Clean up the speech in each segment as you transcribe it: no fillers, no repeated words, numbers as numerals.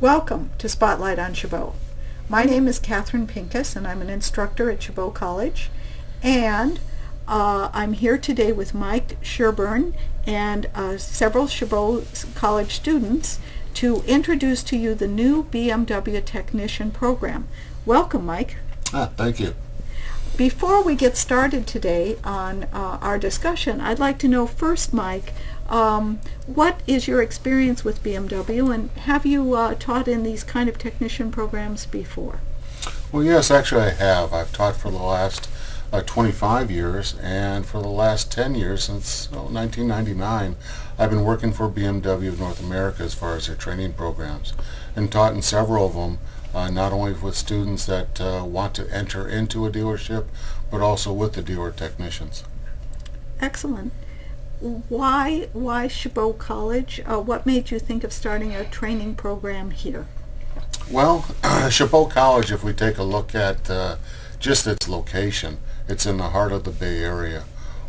Welcome to Spotlight on Chabot. My name is Catherine Pincus, and I'm an instructor at Chabot College. And I'm here today with Mike Sherburne and several Chabot College students to introduce to you the new BMW Technician program. Welcome, Mike. Thank you. Before we get started today on our discussion, I'd like to know first, Mike, what is your experience with BMW, and have you taught in these kind of technician programs before? Well, yes, actually I have. I've taught for the last 25 years, and for the last 10 years, since 1999, I've been working for BMW of North America as far as their training programs, and taught in several of them, not only with students that want to enter into a dealership, but also with the dealer technicians. Excellent. Why Chabot College? What made you think of starting a training program here? Well, Chabot College, if we take a look at just its location, it's in the heart of the Bay Area.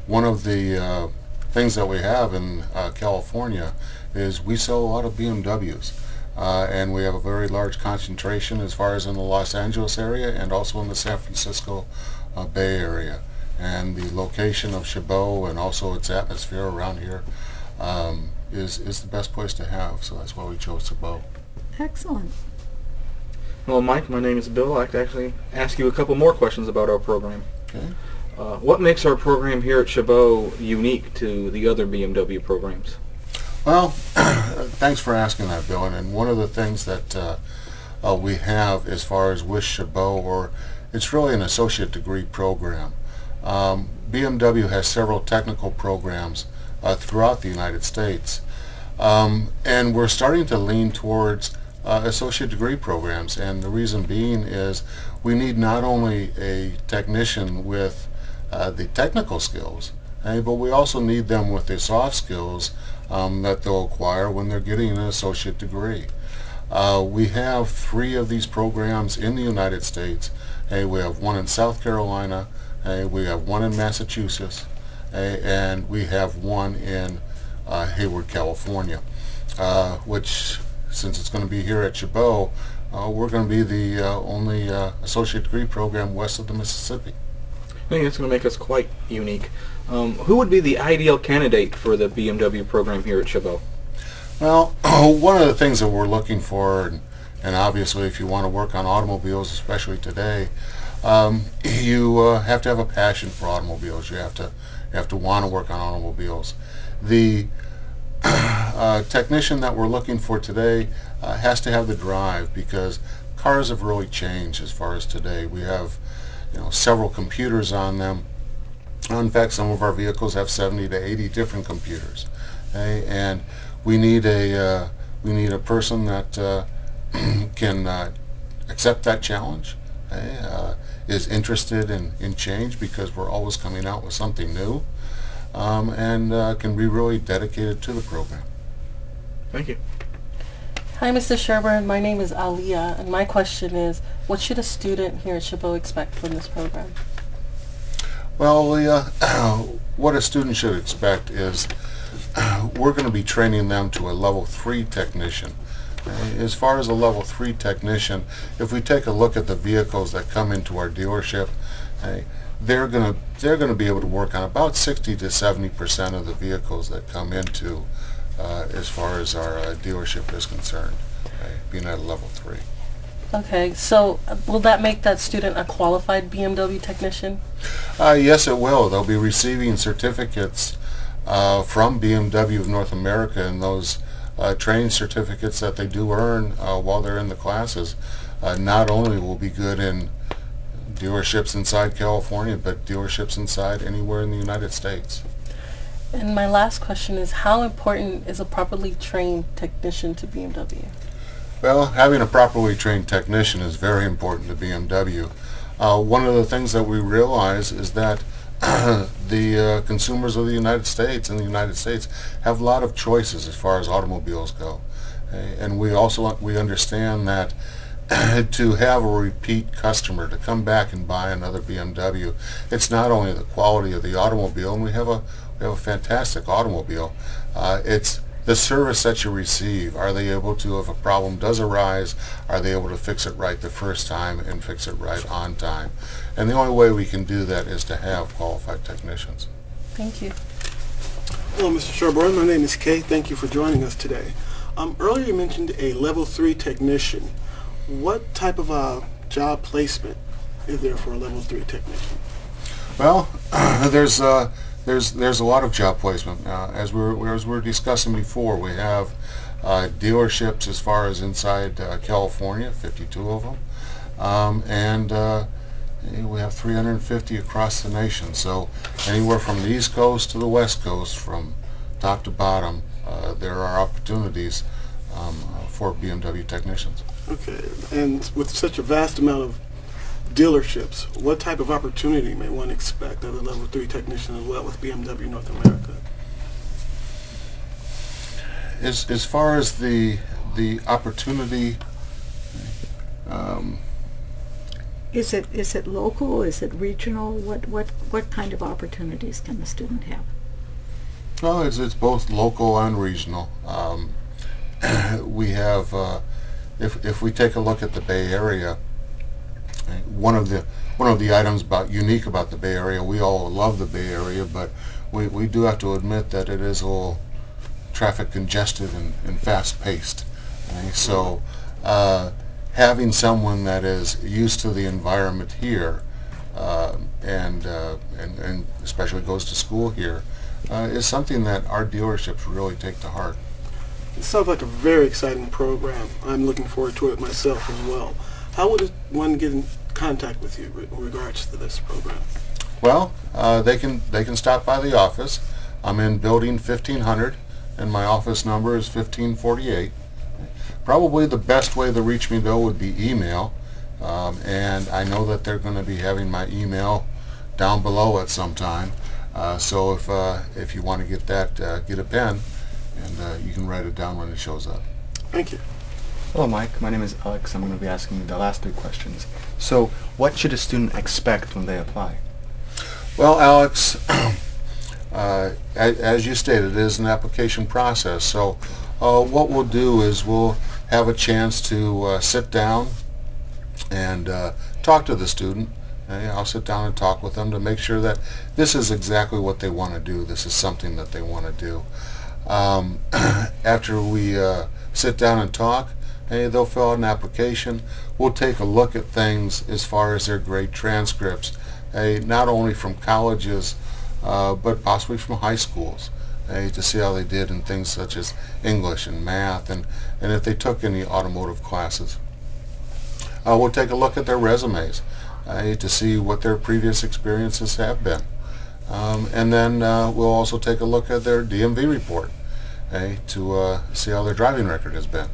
One of the things that we have in California is we sell a lot of BMWs. And we have a very large concentration as far as in the Los Angeles area and also in the San Francisco Bay Area. And the location of Chabot and also its atmosphere around here is the best place to have, so that's why we chose Chabot. Excellent. Well, Mike, my name is Bill. I'd like to actually ask you a couple more questions about our program. Okay. What makes our program here at Chabot unique to the other BMW programs? Well, thanks for asking that, Bill. And one of the things that we have as far as with Chabot, or it's really an associate degree program. BMW has several technical programs throughout the United States, and we're starting to lean towards associate degree programs. And the reason being is we need not only a technician with the technical skills, but we also need them with the soft skills that they'll acquire when they're getting an associate degree. We have 3 of these programs in the United States. We have one in South Carolina, we have one in Massachusetts, and we have one in Hayward, California, which, since it's going to be here at Chabot, we're going to be the only associate degree program west of the Mississippi. I think that's going to make us quite unique. Who would be the ideal candidate for the BMW program here at Chabot? Well, one of the things that we're looking for, and obviously if you want to work on automobiles, especially today, you have to have a passion for automobiles. You have to want to work on automobiles. The technician that we're looking for today has to have the drive, because cars have really changed as far as today. We have several computers on them. In fact, some of our vehicles have 70 to 80 different computers, and we need a person that can accept that challenge, is interested in change, because we're always coming out with something new, and can be really dedicated to the program. Thank you. Hi, Mr. Sherburne. My name is Aliyah, and my question is, what should a student here at Chabot expect from this program? Well, what a student should expect is we're going to be training them to a level 3 technician. As far as a level 3 technician, if we take a look at the vehicles that come into our dealership, they're going to be able to work on about 60 to 70% of the vehicles that come into as far as our dealership is concerned, being at a level 3. Okay, so will that make that student a qualified BMW technician? Yes, it will. They'll be receiving certificates from BMW of North America, and those training certificates that they do earn while they're in the classes not only will be good in dealerships inside California, but dealerships inside anywhere in the United States. And my last question is, how important is a properly trained technician to BMW? Well, having a properly trained technician is very important to BMW. One of the things that we realize is that the consumers of the United States have a lot of choices as far as automobiles go. And we understand that to have a repeat customer to come back and buy another BMW, it's not only the quality of the automobile, and we have a fantastic automobile, it's the service that you receive. Are they able to, if a problem does arise, are they able to fix it right the first time and fix it right on time? And the only way we can do that is to have qualified technicians. Thank you. Hello, Mr. Sherburne. My name is Kay. Thank you for joining us today. Earlier you mentioned a level 3 technician. What type of job placement is there for a level 3 technician? Well, there's a lot of job placement. As we were discussing before, we have dealerships as far as inside California, 52 of them, and we have 350 across the nation. So anywhere from the East Coast to the West Coast, from top to bottom, there are opportunities for BMW technicians. Okay, and with such a vast amount of dealerships, what type of opportunity may one expect as a level 3 technician as well with BMW North America? As far as the opportunity, Is it local? Is it regional? What kind of opportunities can the student have? well, it's both local and regional. We have, if we take a look at the Bay Area, one of the items unique about the Bay Area, we all love the Bay Area, but we do have to admit that it is a little traffic congested and fast paced. So having someone that is used to the environment here and especially goes to school here is something that our dealerships really take to heart. It sounds like a very exciting program. I'm looking forward to it myself as well. How would one get in contact with you in regards to this program? Well, they can stop by the office. I'm in building 1500 and my office number is 1548. Probably the best way to reach me though would be email, and I know that they're going to be having my email down below at some time. So if you want to get that, get a pen, and you can write it down when it shows up. Thank you. Hello, Mike. My name is Alex. I'm going to be asking the last 3 questions. So, what should a student expect when they apply? Well, Alex, as you stated, it is an application process. So what we'll do is we'll have a chance to sit down and talk to the student. I'll sit down and talk with them to make sure that this is exactly what they want to do. This is something that they want to do. After we sit down and talk, they'll fill out an application. We'll take a look at things as far as their grade transcripts, not only from colleges, but possibly from high schools, to see how they did in things such as English and math, and if they took any automotive classes. We'll take a look at their resumes to see what their previous experiences have been. And then we'll also take a look at their DMV report to see how their driving record has been.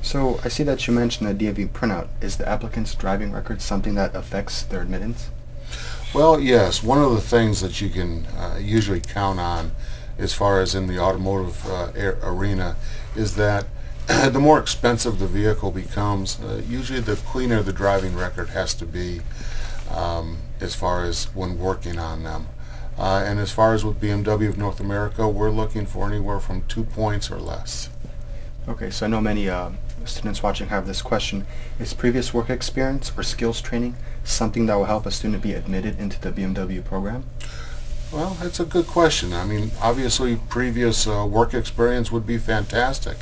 So, I see that you mentioned a DMV printout. Is the applicant's driving record something that affects their admittance? Well, yes. One of the things that you can usually count on as far as in the automotive arena is that the more expensive the vehicle becomes, usually the cleaner the driving record has to be as far as when working on them. And as far as with BMW of North America, we're looking for anywhere from 2 points or less. Okay, so I know many students watching have this question. Is previous work experience or skills training something that will help a student be admitted into the BMW program? Well, that's a good question. I mean, obviously previous work experience would be fantastic.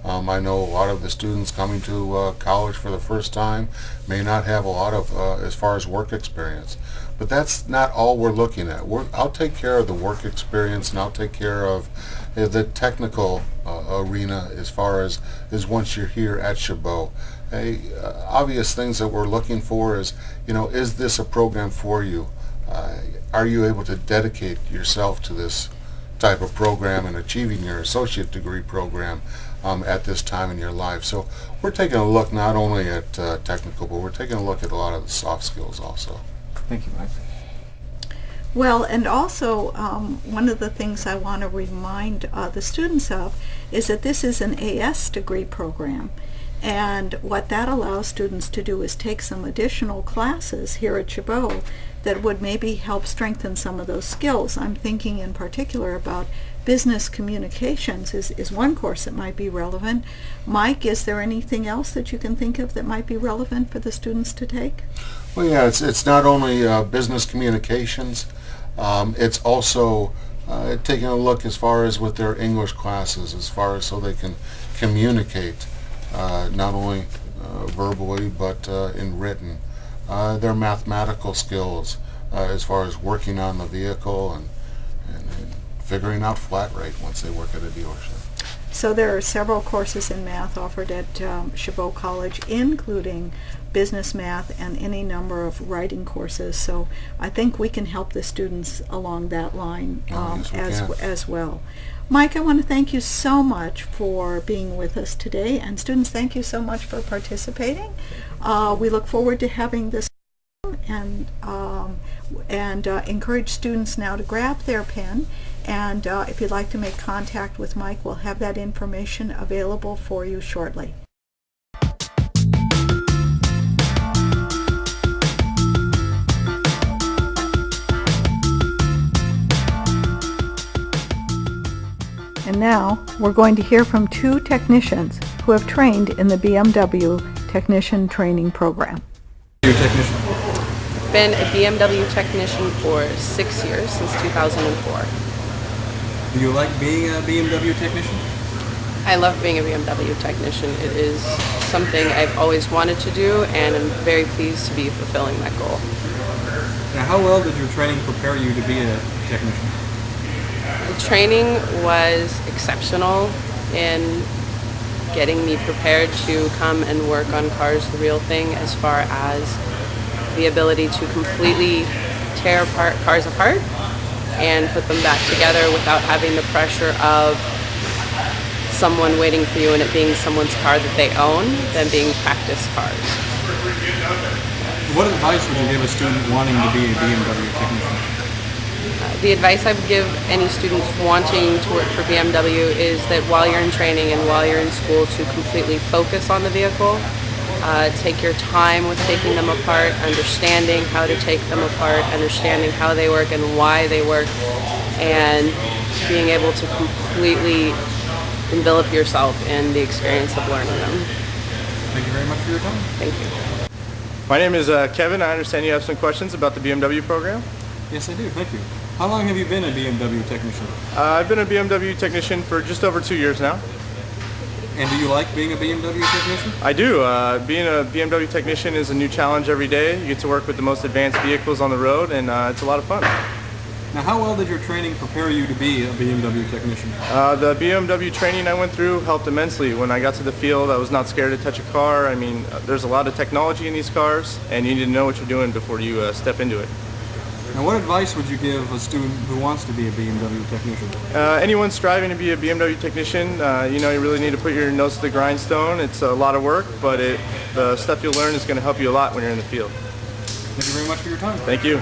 I know a lot of the students coming to college for the first time may not have a lot of as far as work experience. But that's not all we're looking at. I'll take care of the work experience, and I'll take care of the technical arena as far as once you're here at Chabot. Obvious things that we're looking for is, is this a program for you? Are you able to dedicate yourself to this type of program and achieving your associate degree program at this time in your life? So we're taking a look not only at technical, but we're taking a look at a lot of the soft skills also. Thank you, Mike. Well, and also one of the things I want to remind the students of is that this is an AS degree program, and what that allows students to do is take some additional classes here at Chabot that would maybe help strengthen some of those skills. I'm thinking in particular about business communications is one course that might be relevant. Mike, is there anything else that you can think of that might be relevant for the students to take? Well, yeah, it's not only business communications, it's also taking a look as far as with their English classes, as far as so they can communicate not only verbally but in written. Their mathematical skills as far as working on the vehicle and figuring out flat rate once they work at a dealership. So there are several courses in math offered at Chabot College, including business math and any number of writing courses. So I think we can help the students along that line as well. Mike, I want to thank you so much for being with us today, and students, thank you so much for participating. We look forward to having this and encourage students now to grab their pen, and if you'd like to make contact with Mike, we'll have that information available for you shortly. And now we're going to hear from two technicians who have trained in the BMW Technician Training Program. Technician. Been a BMW technician for 6 years, since 2004. Do you like being a BMW technician? I love being a BMW technician. It is something I've always wanted to do, and I'm very pleased to be fulfilling that goal. Now, how well did your training prepare you to be a technician? The training was exceptional in getting me prepared to come and work on Cars the Real Thing, as far as the ability to completely tear cars apart and put them back together without having the pressure of someone waiting for you and it being someone's car that they own than being practice cars. What advice would you give a student wanting to be a BMW technician? The advice I would give any students wanting to work for BMW is that while you're in training and while you're in school, to completely focus on the vehicle. Take your time with taking them apart, understanding how to take them apart, understanding how they work and why they work, and being able to completely envelop yourself in the experience of learning them. Thank you very much for your time. Thank you. My name is Kevin. I understand you have some questions about the BMW program. Yes, I do. Thank you. How long have you been a BMW technician? I've been a BMW technician for just over 2 years now. And do you like being a BMW technician? I do. Being a BMW technician is a new challenge every day. You get to work with the most advanced vehicles on the road, and it's a lot of fun. Now, how well did your training prepare you to be a BMW technician? The BMW training I went through helped immensely. When I got to the field, I was not scared to touch a car. I mean, there's a lot of technology in these cars, and you need to know what you're doing before you step into it. Now, what advice would you give a student who wants to be a BMW technician? Anyone striving to be a BMW technician, you really need to put your nose to the grindstone. It's a lot of work, but the stuff you'll learn is going to help you a lot when you're in the field. Thank you very much for your time. Thank you.